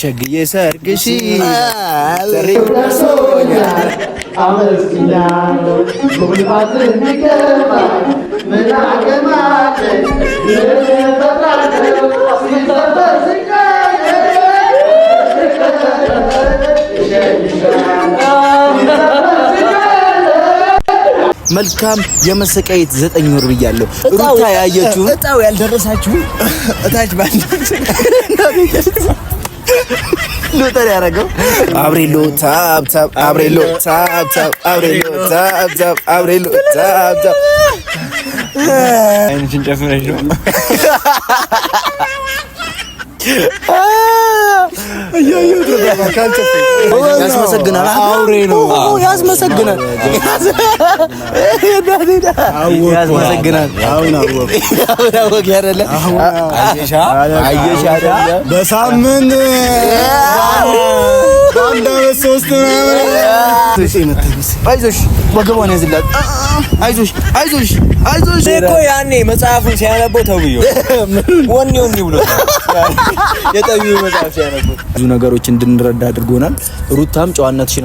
ሸግዬ ሰርግሽ መልካም የመሰቃየት 9 ወር ብያለሁ። ሩታ ያየችው እጣው ያልደረሳችሁ እታች ባንድ ሎተሪ ያረጋው አብሬሎ ታብ ታብ አብሬሎ ታብ ታብ አብሬሎ ታብ ታብ አብሬሎ ታብ ታብ አይንሽን ጨፍነሽ ነው ያስመሰግናል። አውሬ ነው ያስመሰግናል። ያስመሰግናል። አሁን አወቅ ያረለ አየሽ አይደለ በሳምንት አንድ ሶስት አይዞሽ ወገቧን ያዝላት። አይዞሽ አይዞሽ አይዞሽ እኮ ያኔ መጽሐፉን ሲያነበው ተብዮ ወኔው ብሎ የጠቢው መጽሐፍ ሲያነበው ብዙ ነገሮች እንድንረዳ አድርጎናል። ሩታም ጨዋነትሽን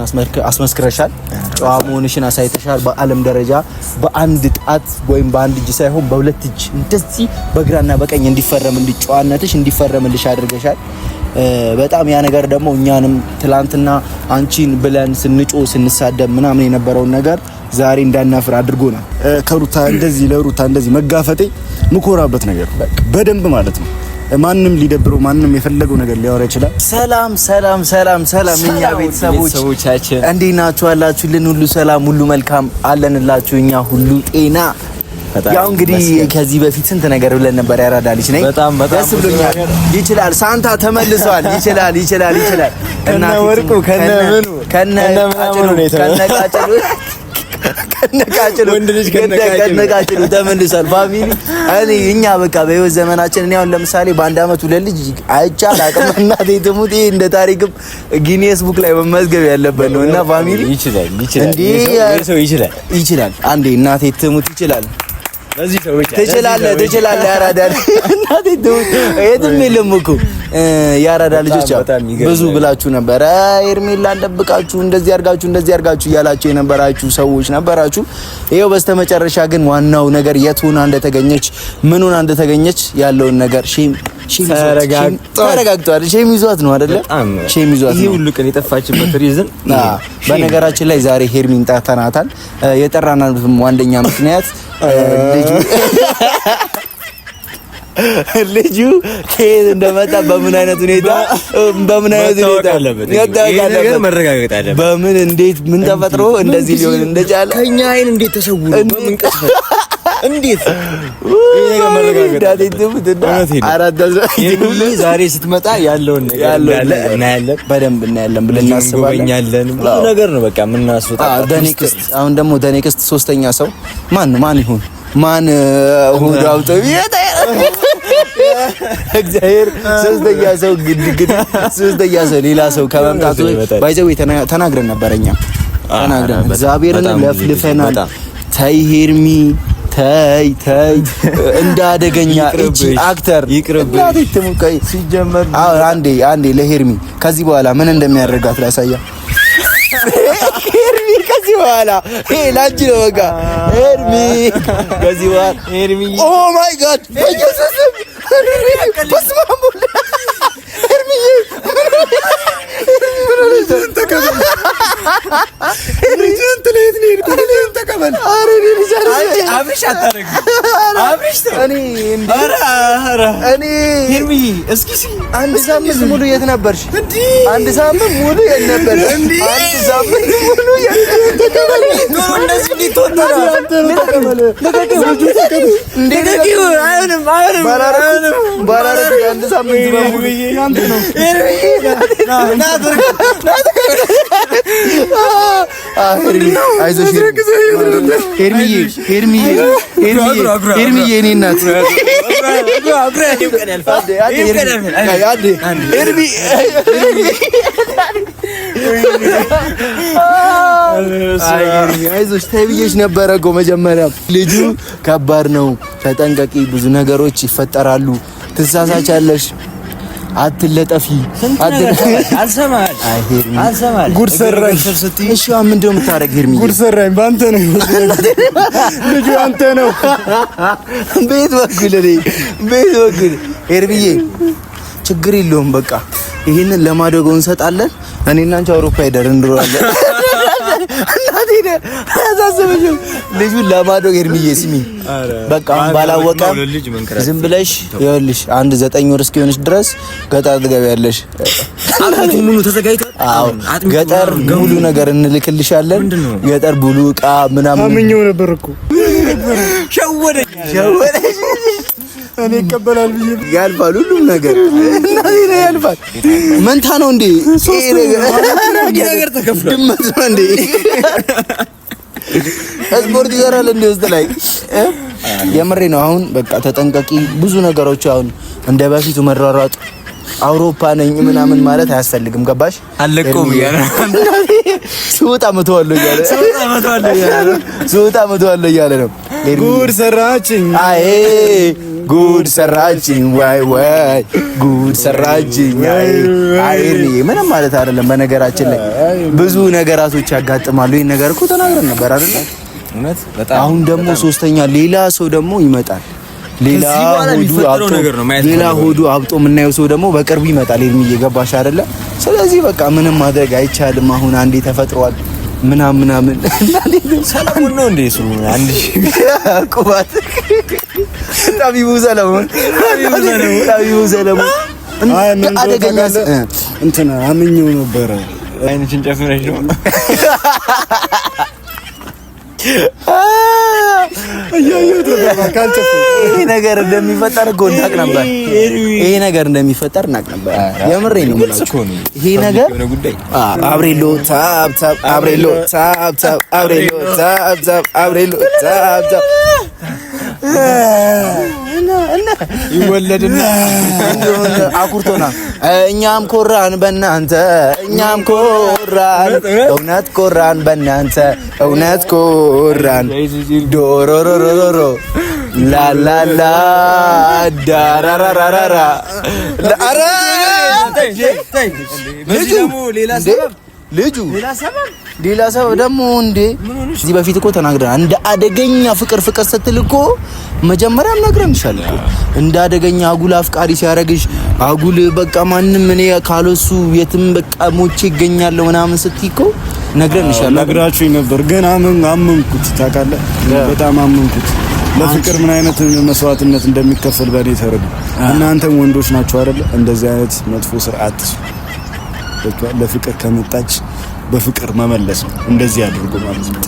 አስመስክረሻል። ጨዋ መሆንሽን አሳይተሻል። በዓለም ደረጃ በአንድ ጣት ወይም በአንድ እጅ ሳይሆን በሁለት እጅ እንደዚህ በግራና በቀኝ እንዲፈረም ጨዋነትሽ እንዲፈረምልሽ አድርገሻል። በጣም ያ ነገር ደግሞ እኛንም ትላንትና አንቺን ብለን ስንጮ ስንሳደብ ምናምን የነበረውን ነገር ዛሬ እንዳናፍር አድርጎናል። ከሩታ እንደዚህ ለሩታ እንደዚህ መጋፈጤ ምኮራበት ነገር በደንብ ማለት ነው። ማንም ሊደብረው ማንም የፈለገው ነገር ሊያወራ ይችላል። ሰላም ሰላም ሰላም ሰላም እኛ ቤተሰቦቻችን እንዴት ናችሁ? አላችሁልን? ሁሉ ሰላም ሁሉ መልካም አለንላችሁ። እኛ ሁሉ ጤና ያው እንግዲህ ከዚህ በፊት ስንት ነገር ብለን ነበር። ያራዳ ልጅ ነኝ በጣም ደስ ብሎኛል። ይችላል ሳንታ ተመልሷል። ይችላል እና ወርቁ ከነቃጭሉ ተመልሷል። ፋሚሊ እኛ በቃ በህይወት ዘመናችን እኔ አሁን ለምሳሌ በአንድ አመት ሁለት ልጅ አይቻል አቅም እናቴ ትሙት እንደ ታሪክም ጊኒየስ ቡክ ላይ መመዝገብ ያለበት ነው። እና ፋሚሊ ይችላል አንዴ እናቴ ትሙት ይችላል ለዚህ ሰው ትችላለህ ያራዳ እናቴ ትሙት የትም የለም እኮ ያራዳ ልጆች ብዙ ብላችሁ ነበር። ኤርሜላ እንደብቃችሁ እንደዚህ አርጋችሁ እያላችሁ የነበራችሁ ሰዎች ነበራችሁ። ይሄው በስተመጨረሻ ግን ዋናው ነገር የት ሆና እንደተገኘች ምን ሆና እንደተገኘች ያለውን ነገር ተረጋግጧል። ሼም ይዟት ነው አይደለ? ሼም ይዟት ነው። ይሄ ሁሉ ቀን የጠፋችበት ሪዝን በነገራችን ላይ ዛሬ ሄርሚን ጠርተናታል። የጠራናትም ዋንደኛ ምክንያት ልጁ ከየት እንደመጣ በምን አይነት ሁኔታ መረጋገጥ አለበት። በምን እንዴት ምን ተፈጥሮ እንደዚህ ሊሆን እንደቻለ ከኛ አይን እንዴት ተሰውሮ በምን ቀስፈት እንዴት ይሄ መረጋገጥ ዛሬ ስትመጣ ያለውን ነገር እናያለን፣ በደንብ እናያለን ብለን እናስባለን። ብዙ ነገር ነው በቃ የምናስወጣ። አሁን ደግሞ ደኔክስት ሶስተኛ ሰው ማን ይሁን ማን ሁዳውጠው እግዚአብሔር ሶስተኛ ሰው ሌላ ሰው ከመምጣቱ ባይዘው ተናግረን ነበረኛ እግዚአብሔርን ለፍልፈናል። ታይ ሄርሚ ታይ እንዳደገኛ እቺ አክተር ይቅርብኝ ትሙቀይ ሲጀመር አንዴ ለሄርሚ ከዚህ በኋላ ምን እንደሚያደርጋት ላሳያ። ሄርሚ ከዚህ በኋላ ላንቺ ነው በቃ ሄርሚ ከዚህ በኋላ ሄርሚ ኦ ማይ ጋድ በኢየሱስ አንድ ሳምንት ሙሉ የት ነበርሽ? አንድ ሳምንት ሙሉ የት ነበርሽ? ሄርሚዬ እኔ እናት አይዞሽ ተብዬሽ ነበረ እኮ መጀመሪያ። ልጁ ከባድ ነው፣ ተጠንቀቂ፣ ብዙ ነገሮች ይፈጠራሉ፣ ትሳሳቻለሽ አትለጠፊ አልሰማል ጉድ ሰራኝ። እሺ ምንድነው የምታረግ ሄርሚዬ? ጉድ ሰራኝ። ባንተ ነው ልጁ አንተ ነው። ቤት በኩል ሄርሚዬ ችግር የለውም በቃ ይሄንን ለማደጎ እንሰጣለን። እኔና አንቺ አውሮፓ ሄደን እንድሮአለን። እናቴ አያሳስብሽ ልጁን ለማደጎ ሄርሚዬ ስሚ በቃ ባላወቀ ዝም ብለሽ ይኸውልሽ 9 ወር እስኪሆንሽ ድረስ ገጠር ትገቢያለሽ። አጥንቱ ሙሉ ተዘጋጅቷል። አዎ ገጠር ሙሉ ነገር እንልክልሻለን። ገጠር ሙሉ ዕቃ ምናምን አምኜው ነበር እኮ ሸወደኝ እኔ ይቀበላል ብዬ ያልፋል ሁሉም ነገር እናቴ ነው ያልፋል። መንታ ነው እንዴ ነገር ተከፍሏል። ድመት ነው እንዴ ስፖርት ይሰራል እንዴ ውስጥ ላይ የምሬ ነው። አሁን በቃ ተጠንቀቂ። ብዙ ነገሮች አሁን እንደ በፊቱ መሯሯጥ አውሮፓ ነኝ ምናምን ማለት አያስፈልግም። ገባሽ? አለቆም ያለ ሱጣ መተዋለሁ እያለ ነው። ጉድ ሰራችኝ አይ ጉድ ሰራችኝ ዋይ ጉድ ሰራችኝ አይ ምንም ማለት አይደለም። በነገራችን ላይ ብዙ ነገራቶች ያጋጥማሉ። ይሄን ነገር እኮ ተናግረን ነበር አይደል? እውነት በጣም አሁን ደግሞ ሶስተኛ ሌላ ሰው ደግሞ ይመጣል። ሌላ ሆዱ አብጦ የምናየው ሰው ደግሞ በቅርቡ ይመጣል። ሄርሚዬ ገባሽ አይደለ? ስለዚህ በቃ ምንም ማድረግ አይቻልም። አሁን አንዴ ተፈጥሯል ምናምን ሰለሞን ነው እንዴ እሱ አንድ ቁባት ጠቢቡ ሰለሞን አደገኛ እንትን አምኜው ነበረ። አይንሽን ጨፍነሽ ነው ይሄ ነገር እንደሚፈጠር እኮ እናቅ ነበር። የምሬ ነው የምላችሁ። ይሄ ነገር አብሬሎ ታብ ይወለድና አኩርቶና እኛም ኮራን በእናንተ እውነት ኮራን በእናንተ እውነት ኮራን ዶሮሮሮሮ ላላላ ዳራራራራ አረ ልጁ ሌላ ሰበብ ደግሞ እንዴ እዚህ በፊት እኮ ተናግረናል። እንደ አደገኛ ፍቅር ስትል እኮ መጀመሪያም ነግረንሻል እኮ እንደ አደገኛ አጉል አፍቃሪ ሲያረግሽ አጉል በቃ ማንንም እኔ ካለሱ የትም በቃ ሞቼ ይገኛለሁ ምናምን ስትይ እኮ ነግረንሻል። ነግራችሁኝ ነበር ግን አመንኩት። ታውቃለህ በጣም አመንኩት። ለፍቅር ምን አይነት መስዋዕትነት እንደሚከፈል በእኔ ተረዱ። እናንተም ወንዶች ናችሁ አይደል? እንደዚህ አይነት መጥፎ ስርዓት ለፍቅር ከመጣች በፍቅር መመለስ ነው። እንደዚህ አድርጎ ማለት ነው።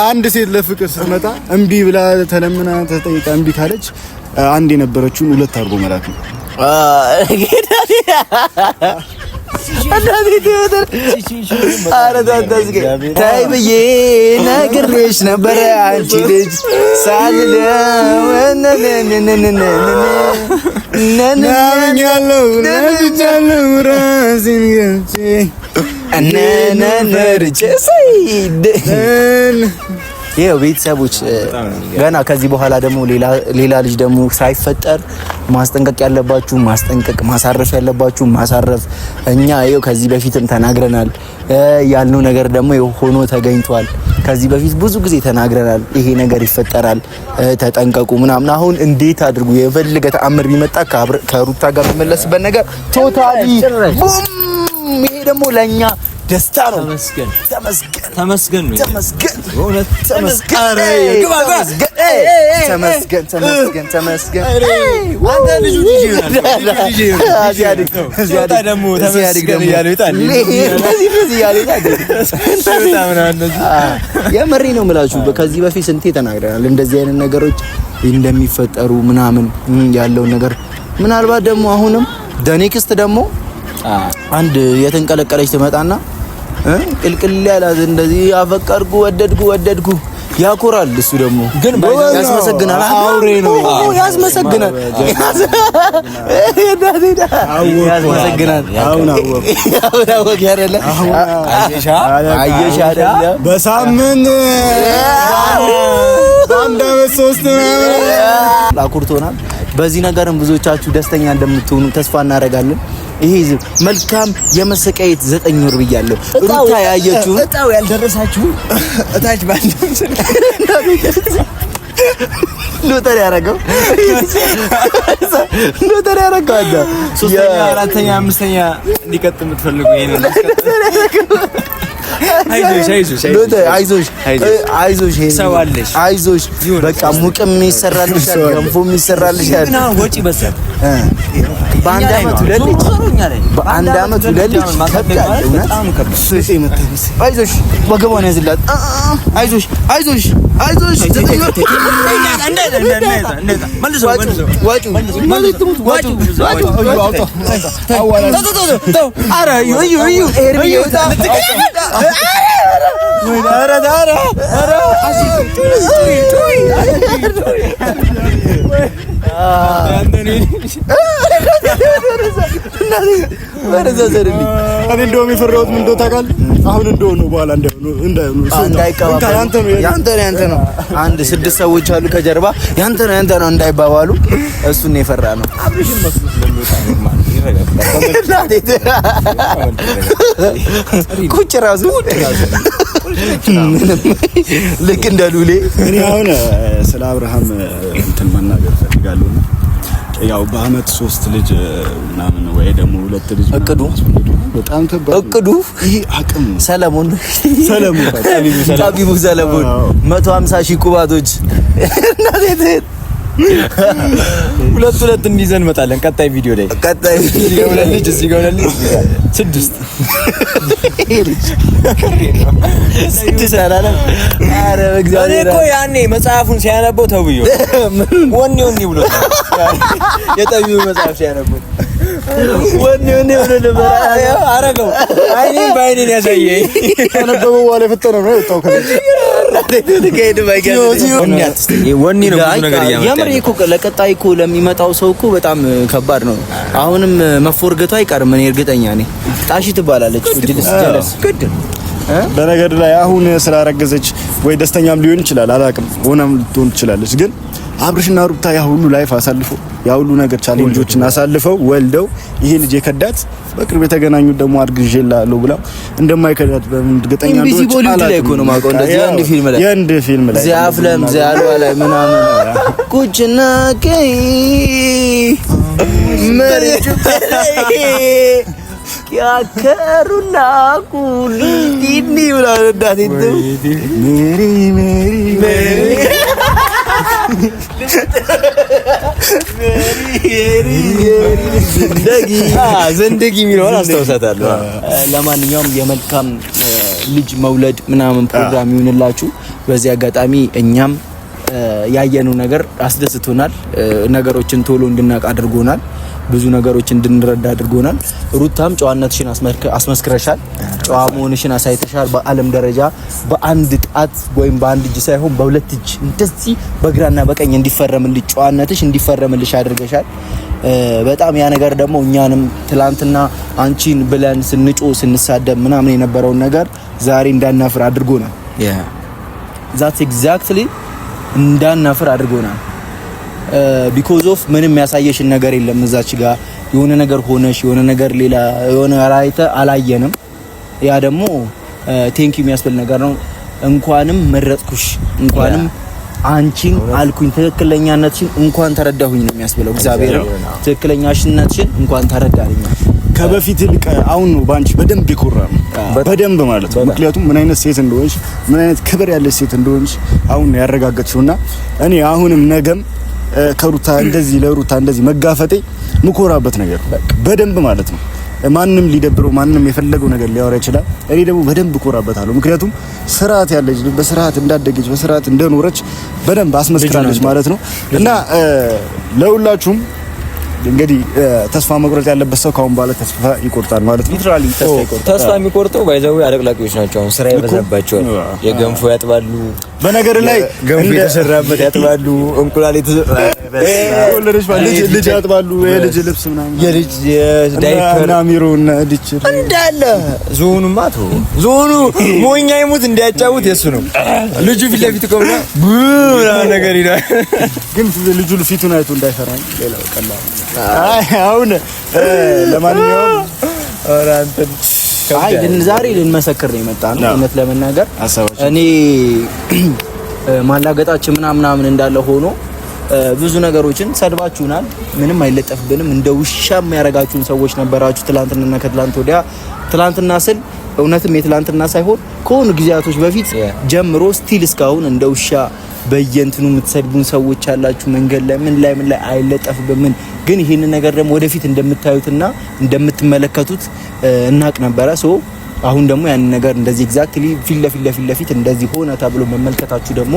አንድ ሴት ለፍቅር ስትመጣ እምቢ ብላ ተለምና ተጠይቃ እምቢ ካለች አንድ የነበረችውን ሁለት አድርጎ መላክ ነው። ታይ ብዬ ነግሬሽ ነበረ አንቺ ልጅ ሳልለው ናኛለው ነብቻለው ራሴን ገብቼ ይኸው ቤተሰቦች ገና ከዚህ በኋላ ደግሞ ሌላ ልጅ ደግሞ ሳይፈጠር ማስጠንቀቅ ያለባችሁ ማስጠንቀቅ፣ ማሳረፍ ያለባችሁ ማሳረፍ። እኛ ይኸው ከዚህ በፊትም ተናግረናል። ያልነው ነገር ደግሞ ሆኖ ተገኝቷል። ከዚህ በፊት ብዙ ጊዜ ተናግረናል። ይሄ ነገር ይፈጠራል ተጠንቀቁ ምናምን። አሁን እንዴት አድርጉ የፈልገ ተአምር ቢመጣ ከሩታ ጋር የሚመለስበት ነገር ቶታሊ ቡም። ይሄ ደግሞ ለኛ ደስታ ነው። ተመስገን የምሬ ነው የምላችሁ። ከዚህ በፊት ስንቴ ተናግረናል እንደዚህ አይነት ነገሮች እንደሚፈጠሩ ምናምን ያለውን ነገር። ምናልባት ደግሞ አሁንም ኔክስት ደግሞ አንድ የተንቀለቀለች ትመጣና ቅልቅል ያላት እንደዚህ አፈቀርኩ ወደድኩ ያኮራል። እሱ ደግሞ ግን ያስመሰግናል። አውሬ ነው ያስመሰግናል። ያስመሰግናል። አሁን አወቅ ያረለ አየሽ አይደለ በሳምንት አንድ አመት 3 አኩርቶናል። በዚህ ነገርም ብዙዎቻችሁ ደስተኛ እንደምትሆኑ ተስፋ እናደርጋለን። ይሄ መልካም የመሰቃየት 9 ወር ብያለሁ። ሩታ ያየችው እጣው ያልደረሳችሁ እታች ባለው ሎተሪ ያረጋው አዳ 3ኛ 4ኛ 5ኛ እንዲቀጥል የምትፈልጉ ይሄን አይዞሽ በቃ ሙቅም ይሰራልሻል፣ ገንፎም ይሰራልሻል። ወጪ በሰብ በአንድ አመት ሁለት ልጅ በጣም አይዞሽ ወገቧን ያዝላት። አይዞሽ እኔ እንደውም የፈራሁት ምን እንደው ታውቃለህ? አሁን እንደው ነው በኋላ ያንተ ነው። አንድ 6 ሰዎች አሉ ከጀርባ ያንተ ነው እንዳይባባሉ እሱን ነው የፈራ ነው። አብርሽን መስሎ ስለሚወጣ ቁጭ ራሱ ልክ እንደ ሉሌ። እኔ አሁን ስለ አብርሃም እንትን መናገር ፈልጋለሁ። ያው በአመት 3 ልጅ ምናምን ወይ ደግሞ 2 ልጅ እቅዱ በጣም ከባድ እቅዱ ይሄ አቅም ሰለሞን ጠቢቡ ሰለሞን 150,000 ቁባቶች ሁለት እንዲዘን እንመጣለን። ቀጣይ ቪዲዮ ላይ እዚህ ጋር ልጅ 6 አላለም። ኧረ በእግዚአብሔር እኮ ያኔ መጽሐፉን ሲያነበው ተብዮ ወኔ ብሎ የጠቢው መጽሐፍ ሲያነበው ወኔ ብሎ ነበር አረገው። አይኔን በአይኔን ያሳየኝ ያነበበው በኋላ የፈጠነው ነው የወጣው ወኔ ነው ነገር የምር እኮ ለቀጣይ እኮ ለሚመጣው ሰው እኮ በጣም ከባድ ነው። አሁንም መፎርገቱ አይቀርም። እኔ እርግጠኛ ነኝ። ጣሺ ትባላለች ጀለስ በነገር ላይ አሁን ስላረገዘች ወይ ደስተኛም ሊሆን ይችላል፣ አላውቅም። ሆነም ልትሆን ትችላለች። ግን አብርሽና ሩታ ያ ሁሉ ላይፍ አሳልፈው ያ ሁሉ ነገር ቻሌንጆችን አሳልፈው ወልደው ይሄ ልጅ የከዳት በቅርብ የተገናኙት ደግሞ አርግዤላለሁ ብላ እንደማይከዳት በእርግጠኛ ነው። ኢንቪዚብል ላይ እኮ ነው ማውቀው እንደዚህ የአንድ ፊልም ላይ ዚያፍለም ዚያሉ ላይ ምናምን ቁጭና ከይ መርጭ ያከሩና ኩሊኒ ብላ እንዳት ሜሪ ዘንደጊ የሚለውን አስታውሳታለሁ። ለማንኛውም የመልካም ልጅ መውለድ ምናምን ፕሮግራም ይሁንላችሁ። በዚህ አጋጣሚ እኛም ያየነው ነገር አስደስቶናል። ነገሮችን ቶሎ እንድናቅ አድርጎናል። ብዙ ነገሮችን እንድንረዳ አድርጎናል። ሩታም ጨዋነትሽን አስመስክረሻል። ጨዋ መሆንሽን አሳይተሻል። በዓለም ደረጃ በአንድ ጣት ወይም በአንድ እጅ ሳይሆን በ2 እጅ እንደዚህ በግራና በቀኝ እንዲፈረምልሽ ጨዋነትሽ እንዲፈረምልሽ አድርገሻል። በጣም ያ ነገር ደግሞ እኛንም ትላንትና አንቺን ብለን ስንጮ ስንሳደብ ምናምን የነበረውን ነገር ዛሬ እንዳናፍር አድርጎናል። ዛትስ ኤግዛክትሊ እንዳናፍር አድርጎናል። ቢኮዝ ኦፍ ምንም ያሳየሽን ነገር የለም። እዛች ጋር የሆነ ነገር ሆነሽ የሆነ ነገር ሌላ የሆነ አላየንም። ያ ደግሞ ቴንክ ዩ የሚያስብል ነገር ነው። እንኳንም መረጥኩሽ፣ እንኳንም አንቺን አልኩኝ፣ ትክክለኛነትሽን እንኳን ተረዳሁኝ ነው የሚያስብለው። እግዚአብሔር ትክክለኛሽነትሽን እንኳን ተረዳልኝ። ከበፊት ይልቅ አሁን ነው ባንቺ በደንብ ይኮራ ነው በደንብ ማለት ነው። ምክንያቱም ምን አይነት ሴት እንደሆንሽ ምን አይነት ክብር ያለሽ ሴት እንደሆንሽ አሁን ነው ያረጋገጥሽውና እኔ አሁንም ነገም ከሩታ እንደዚህ ለሩታ እንደዚህ መጋፈጤ ምኮራበት ነገር በደንብ ማለት ነው። ማንም ሊደብረው ማንም የፈለገው ነገር ሊያወራ ይችላል። እኔ ደግሞ በደንብ እኮራበታለሁ። ምክንያቱም ስርዓት ያለች በስርዓት እንዳደገች በስርዓት እንደኖረች በደንብ አስመስክራለች ማለት ነው። እና ለሁላችሁም እንግዲህ ተስፋ መቁረጥ ያለበት ሰው ካሁን በኋላ ተስፋ ይቆርጣል ማለት ነው። ሊትራሊ ተስፋ የሚቆርጠው ባይዘው አለቅላቂዎች ናቸው። አሁን ስራ ይበዛባቸዋል። የገንፎ ያጥባሉ፣ በነገር ላይ ገንፎ የተሰራበት ያጥባሉ፣ እንቁላል ልጅ ያጥባሉ፣ የልጅ ልብስ ምናምን የልጅ ዳይፐር እና ሚሮና ዲች እንዳለ ዞኑማ ዞኑ ሞኛ ይሙት እንዲያጫውት የሱ ነው። ልጁ ፊት ለፊት ቆምና ቡና ነገር ይላል። ግን ልጁ ፊቱን አይቶ እንዳይፈራኝ ሌላው ቀላል። አሁን ለማንኛውም አራንተን ዛሬ ልንመሰክር ነው የመጣነው። እውነት ለመናገር እኔ ማላገጣችን ምናምን እንዳለ ሆኖ ብዙ ነገሮችን ሰድባችሁናል። ምንም አይለጠፍብንም። እንደ ውሻ የሚያረጋችሁን ሰዎች ነበራችሁ። ትላንትና ከትላንት ወዲያ ትላንትና ስል እውነትም የትላንትና ሳይሆን ከሆኑ ጊዜያቶች በፊት ጀምሮ ስቲል እስካሁን እንደ ውሻ በየእንትኑ የምትሰድቡን ሰዎች አላችሁ። መንገድ ላይ ምን ላይ አይለጠፍብም። ግን ይሄን ነገር ደግሞ ወደፊት እንደምታዩትና እንደምትመለከቱት እናቅ ነበረ። አሁን ደግሞ ያን ነገር እንደዚህ ኤግዛክትሊ ፊት ለፊት እንደዚህ ሆነ ተብሎ መመልከታችሁ ደግሞ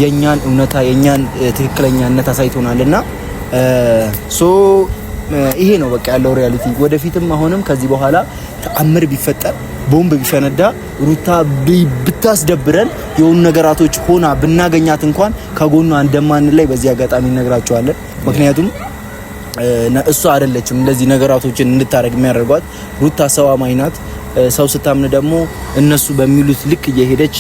የኛን እውነታ የኛን ትክክለኛነት አሳይቶናልና ይሄ ነው በቃ ያለው ሪያሊቲ። ወደፊትም አሁንም ከዚህ በኋላ ተአምር ቢፈጠር ቦምብ ቢፈነዳ ሩታ ብታስደብረን የሆኑ ነገራቶች ሆና ብናገኛት እንኳን ከጎኗ እንደማን ላይ በዚህ አጋጣሚ እነግራቸዋለን። ምክንያቱም እሷ አይደለችም እንደዚህ ነገራቶችን እንድታረግ የሚያደርጓት። ሩታ ሰው አማኝ ናት። ሰው ስታምን ደግሞ እነሱ በሚሉት ልክ እየሄደች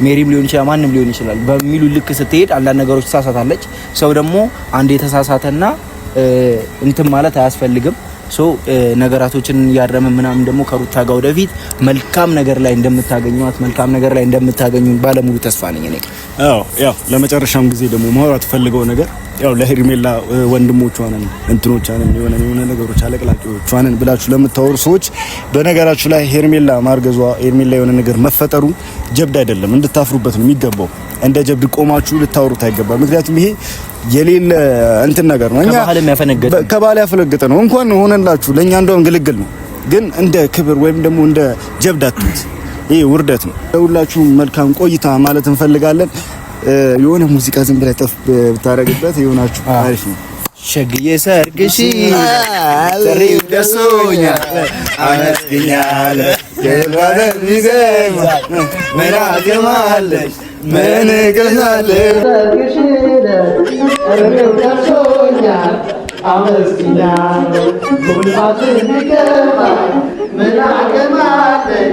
ሜሪም ሊሆን ይችላል ማንም ሊሆን ይችላል በሚሉ ልክ ስትሄድ አንዳንድ ነገሮች ተሳሳታለች። ሰው ደግሞ አንድ የተሳሳተና እንትን ማለት አያስፈልግም። ነገራቶችን ያረመ ምናምን ደግሞ ከሩታ ጋር ወደፊት መልካም ነገር ላይ እንደምታገኙት መልካም ነገር ላይ እንደምታገኙ ባለሙሉ ተስፋ ነኝ እኔ። ያው ለመጨረሻም ጊዜ ደግሞ ማውራት ፈልገው ነገር ያው ለሄርሜላ ወንድሞቿን እንትኖቿን የሆነ ነገሮች አለቅላቂዎቿን ብላችሁ ለምታወሩ ሰዎች በነገራችሁ ላይ ሄርሜላ ማርገዟ ሄርሜላ የሆነ ነገር መፈጠሩ ጀብድ አይደለም፣ እንድታፍሩበት ነው የሚገባው። እንደ ጀብድ ቆማችሁ ልታወሩት አይገባም። ምክንያቱም ይሄ የሌለ እንትን ነገር ነው። እኛ ከባህል ያፈነገጠ ነው። እንኳን ሆነላችሁ ለኛ እንደውም ግልግል ነው። ግን እንደ ክብር ወይም ደግሞ እንደ ጀብድ አትሁት። ይሄ ውርደት ነው። ለሁላችሁም መልካም ቆይታ ማለት እንፈልጋለን። የሆነ ሙዚቃ ዝም ብለህ ጠፍ ብታረግበት ይሆናችሁ አሪፍ ነው። ሸግዬ ሰርግሽ ጥሪው ደርሶኛል አመስግኛለሁ የባረን ይዘማ ምን አገማለሽ ምን ገናለሽ ሰርግሽ ጥሪው ደርሶኛል አመስግኛለሁ ጉልባትን ይገባ ምን አገማለሽ